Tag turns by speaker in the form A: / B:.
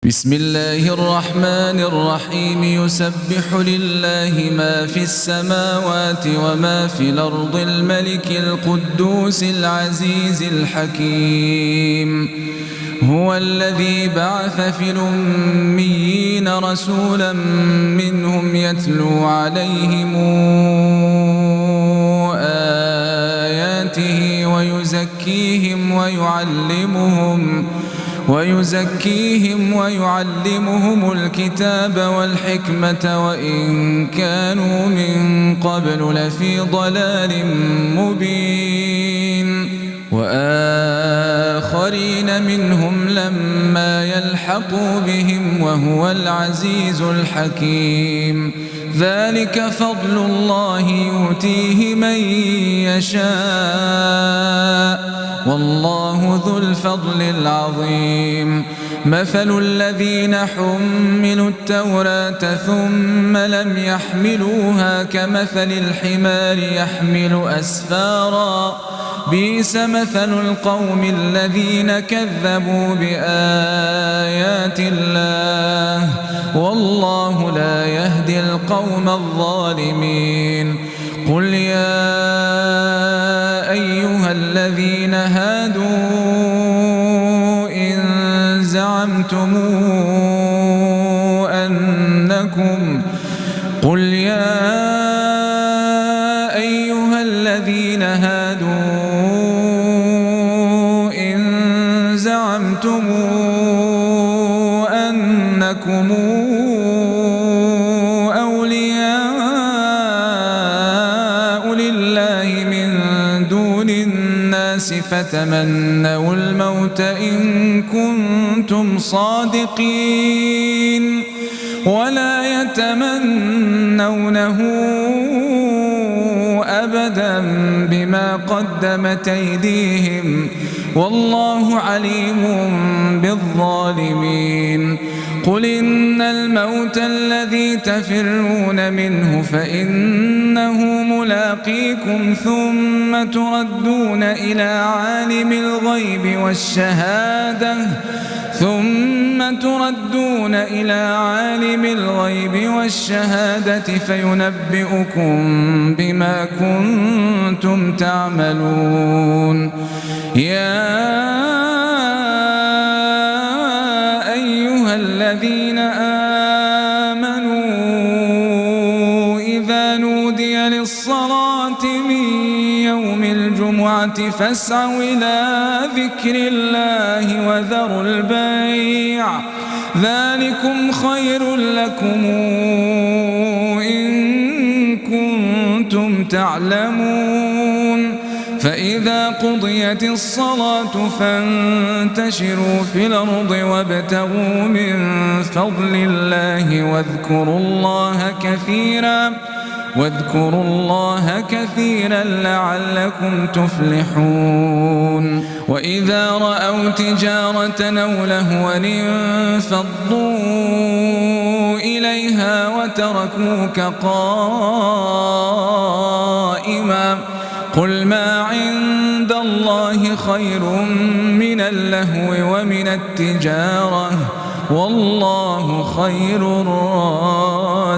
A: بسم الله الرحمن الرحيم يسبح لله ما في السماوات وما في الأرض الملك القدوس العزيز الحكيم هو الذي بعث في الأميين رسولا منهم يتلو عليهم آياته ويزكيهم ويعلمهم الكتاب والحكمة وإن كانوا من قبل لفي ضلال مبين وآخرين منهم لما يلحقوا بهم وهو العزيز الحكيم ذلك فضل الله يؤتيه من يشاء والله ذو الفضل العظيم مثل الذين حملوا التوراة ثم لم يحملوها كمثل الحمار يحمل أسفارا بئس مثل القوم الذين كذبوا بآيات الله والله لا يهدي القوم الظالمين قل يا أيها الذين هادوا إن زعمتم أنكم أولياء لله من دون الناس فتمنوا الموت إن كنتم صادقين ولا يتمنونه أبدا بما قدمت أيديهم والله عليم بالظالمين قل إن الموت الذي تفرون منه فإنه ملاقيكم ثم تردون إلى عالم الغيب والشهادة فينبئكم بما كنتم تعملون يا أيها الذين آمنوا إذا نودي للصلاة من يوم الجمعة فاسعوا إلى ذكر الله وذروا البيع ذلكم خير لكم إن كنتم تعلمون فإذا قضيت الصلاة فانتشروا في الأرض وابتغوا من فضل الله واذكروا الله كثيرا لعلكم تفلحون وإذا رأوا تجارة أو لهوا انفضوا إليها وتركوك قائما قل ما عند الله خير من اللهو ومن التجارة والله خير الرازقين